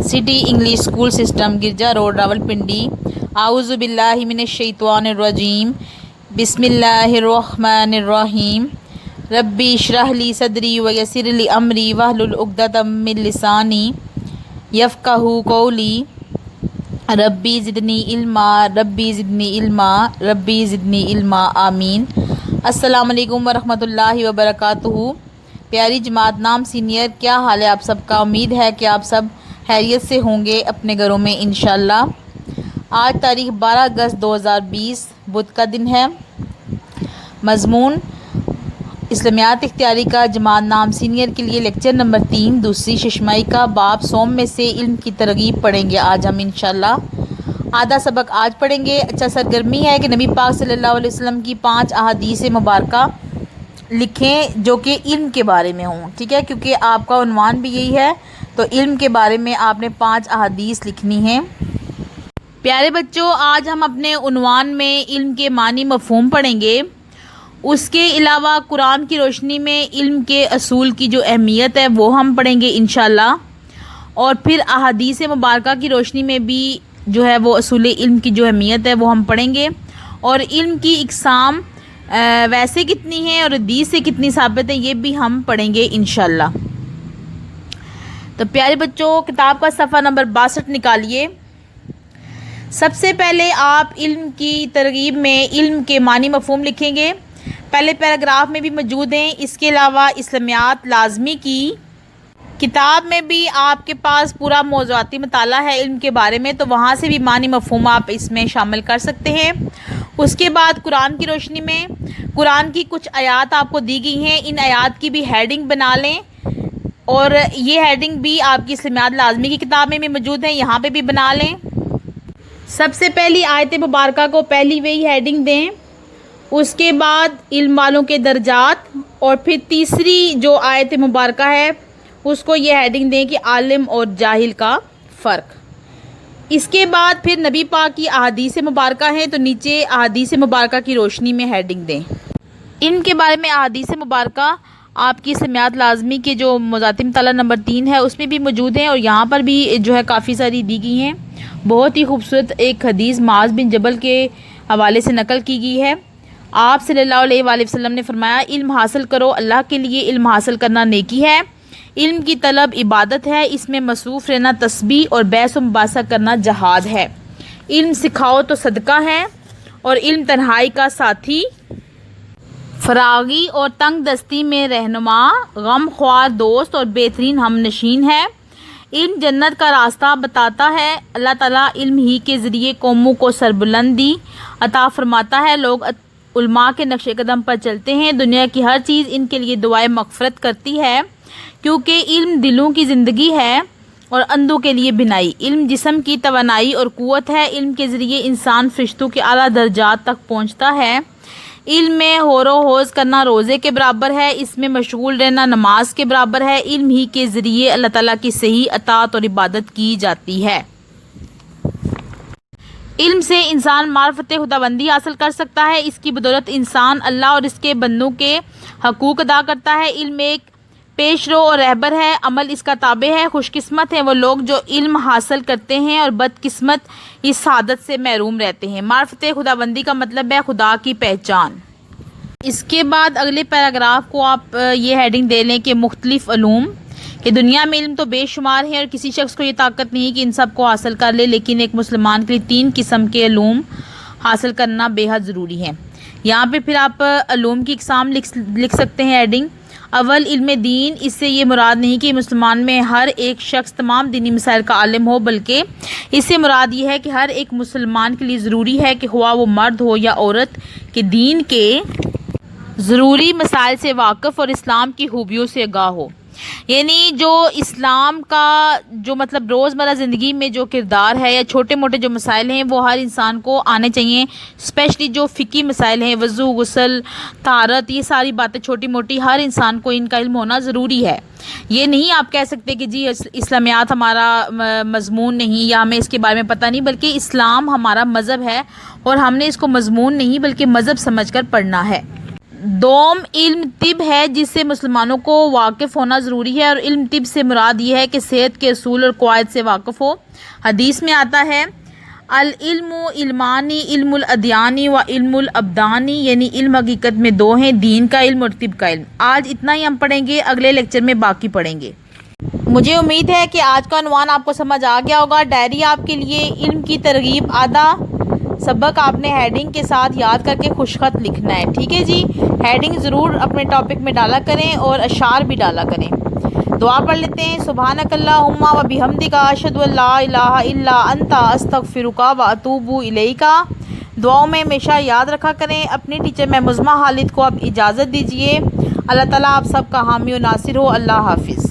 City English school system Girja road Rawalpindi. आऊज़ु बिल्लाहि मिनश शैतानिर रजीम। बिस्मिल्लाहिर्रहमानिर्रहीम। रब्बी इश्रह ली सदरी व यस्सिर ली अमरी वहलुल उक़दतम मिन लिसानी यफ़क़हू क़ौली। रब्बी ज़िदनी इल्मा रब्बी ज़िदनी इल्मा रब्बी ज़िदनी इल्मा आमीन। अस्सलामु अलैकुम वरहमतुल्लाहि वबरकातुहू। प्यारी जमात नाम सीनियर, क्या हाल है आप सबका? उम्मीद है कि आप सब खैरियत से होंगे अपने घरों में इंशाल्लाह। आज तारीख़ 12 अगस्त 2020 बुध का दिन है। मज़मून इस्लामियात इख्तियारी का जमात नाम सीनियर के लिए लेक्चर नंबर 3 दूसरी शशमाई का बाब सोम में से इल्म की तरगीब पढ़ेंगे आज हम इंशाल्लाह। आधा सबक आज पढ़ेंगे। अच्छा, सरगर्मी है कि नबी पाक सल्लल्लाहु अलैहि वसल्लम की 5 अहादीस मुबारका लिखें जो कि इल्म के बारे में हों, ठीक है, क्योंकि आपका उन्वान भी यही है। तो इल्म के बारे में आपने 5 अहादीस लिखनी हैं। प्यारे बच्चों, आज हम अपने उन्वान में इल्म के मानी मफ़हूम पढ़ेंगे। उसके अलावा कुरान की रोशनी में इल्म के असूल की जो अहमियत है वो हम पढ़ेंगे इंशाल्लाह। और फिर अहादीस मुबारका की रोशनी में भी जो है वो असूल इल्म की जो अहमियत है वो हम पढ़ेंगे। और इल्म की इकसाम वैसे कितनी है और हदीस से कितनी साबित है ये भी हम पढ़ेंगे इंशाल्लाह। तो प्यारे बच्चों, किताब का सफ़ा नंबर 62 निकालिए। सबसे पहले आप इल्म की तरगीब में इल्म के मानी मफ़हूम लिखेंगे। पहले पैराग्राफ में भी मौजूद हैं। इसके अलावा इस्लामियात लाजमी की किताब में भी आपके पास पूरा मौज़ूआती मताला है इल्म के बारे में, तो वहाँ से भी मानी मफ़हूम आप इसमें शामिल कर सकते हैं। उसके बाद कुरान की रोशनी में कुरान की कुछ आयात आपको दी गई हैं। इन आयात की भी हेडिंग बना लें और ये हेडिंग भी आपकी इस्लामियात लाजमी की किताब में भी मौजूद है, यहाँ पे भी बना लें। सबसे पहली आयत मुबारका को पहली वही हेडिंग दें। उसके बाद इल्म वालों के दर्जात, और फिर तीसरी जो आयत मुबारका है उसको ये हेडिंग दें कि आलिम और जाहिल का फ़र्क। इसके बाद फिर नबी पाक की अहादीस मुबारका हैं, तो नीचे अहादीस मुबारका की रोशनी में हेडिंग दें। इनके बारे में अहादीस मुबारका आपकी इस्लामियात लाजमी के जो मौज़ूआती मताला नंबर 3 है उसमें भी मौजूद हैं, और यहाँ पर भी जो है काफ़ी सारी दी गई हैं। बहुत ही खूबसूरत एक हदीस माज़ बिन जबल के हवाले से नकल की गई है। आप सल्लल्लाहु अलैहि वसल्लम ने फरमाया, इल्म हासिल करो, अल्लाह के लिए इल्म हासिल करना नेकी है, इल्म की तलब इबादत है, इसमें मसरूफ़ रहना तस्बीह और बहस व मुबासा करना जहाद है। इल्म सिखाओ तो सदका है, और इल्म तन्हाई का साथी, फरागी और तंग दस्ती में रहनुमा, गम ख्वार दोस्त और बेहतरीन हमनशीन है। इल्म जन्नत का रास्ता बताता है। अल्लाह ताला इल्म ही के ज़रिए कौमों को सरबुलंदी अता फरमाता है। लोग उलमा के नक्शे कदम पर चलते हैं। दुनिया की हर चीज़ इनके लिए दुआए मग़फ़िरत करती है, क्योंकि इल्म दिलों की ज़िंदगी है और अंधों के लिए बिनाई। इल्म जिस्म की तवानाई और क़ुव्वत है। इल्म के ज़रिए इंसान फ़रिश्तों के आला दर्जात तक पहुँचता है। इल्म में होरो होज़ करना रोज़े के बराबर है, इसमें मशगूल रहना नमाज के बराबर है। इल्म ही के ज़रिए अल्लाह ताला की सही अताअत और इबादत की जाती है। इल्म से इंसान मार्फत खुदाबंदी हासिल कर सकता है। इसकी बदौलत इंसान अल्लाह और इसके बंदों के हकूक़ अदा करता है। इल्म एक पेशरो और रहबर है, अमल इसका ताबे है। खुशकिस्मत हैं वो लोग जो इल्म हासिल करते हैं, और बदकिस्मत इस सादत से महरूम रहते हैं। मार्फत खुदाबंदी का मतलब है खुदा की पहचान। इसके बाद अगले पैराग्राफ को आप ये हेडिंग दे लें कि मुख्तलिफ़ उलूम, कि दुनिया में इल्म तो बेशुमार हैं और किसी शख्स को ये ताकत नहीं कि इन सब को हासिल कर ले, लेकिन एक मुसलमान के लिए 3 किस्म के उलूम हासिल करना बेहद ज़रूरी है। यहाँ पे फिर आप उलूम की इकसाम लिख सकते हैं हेडिंग। अव्वल इल्म दीन, इससे ये मुराद नहीं कि मुसलमान में हर एक शख्स तमाम दीनी मसाइल का आलिम हो, बल्कि इससे मुराद ये है कि हर एक मुसलमान के लिए ज़रूरी है कि हुआ वो मर्द हो या औरत, के दीन के ज़रूरी मसाइल से वाकिफ़ और इस्लाम की खूबियों से आगाह हो। यानी जो इस्लाम का जो मतलब रोज़मर्रा ज़िंदगी में जो किरदार है या छोटे मोटे जो मसाइल हैं वो हर इंसान को आने चाहिए। स्पेशली जो फ़िकी मसाइल हैं, वज़ू, गुस्ल, तारत, ये सारी बातें छोटी मोटी हर इंसान को इनका इल्म होना ज़रूरी है। ये नहीं आप कह सकते कि जी इस्लामियात हमारा मज़मून नहीं या हमें इसके बारे में पता नहीं, बल्कि इस्लाम हमारा मज़हब है और हमने इसको मज़मून नहीं बल्कि मज़हब समझ कर पढ़ना है। دوم علم طب ہے جس سے مسلمانوں کو واقف ہونا ضروری ہے، اور علم طب سے مراد یہ ہے کہ صحت کے اصول اور قواعد سے واقف ہو۔ حدیث میں آتا ہے العلم علمانی، علم الادیانی و علم الابدانی، یعنی علم حقیقت میں دو ہیں، دین کا علم اور طب کا علم۔ آج اتنا ہی ہم پڑھیں گے، اگلے لیکچر میں باقی پڑھیں گے۔ مجھے امید ہے کہ آج کا عنوان آپ کو سمجھ آ گیا ہوگا۔ ڈائری آپ کے لیے علم کی ترغیب، آدھا سبق آپ نے ہیڈنگ کے ساتھ یاد کر کے خوش خط لکھنا ہے، ٹھیک ہے جی۔ ہیڈنگ ضرور اپنے ٹاپک میں ڈالا کریں اور اشعار بھی ڈالا کریں۔ دعا پڑھ لیتے ہیں۔ سبحانک اللہم و بحمدک، اشہد ان لا الہ الا انت، استغفرک و اتوب الیک۔ دعاؤں میں ہمیشہ یاد رکھا کریں۔ اپنی ٹیچر میں مزمہ خالد کو اب اجازت دیجیے۔ اللہ تعالیٰ آپ سب کا حامی و ناصر ہو۔ اللہ حافظ۔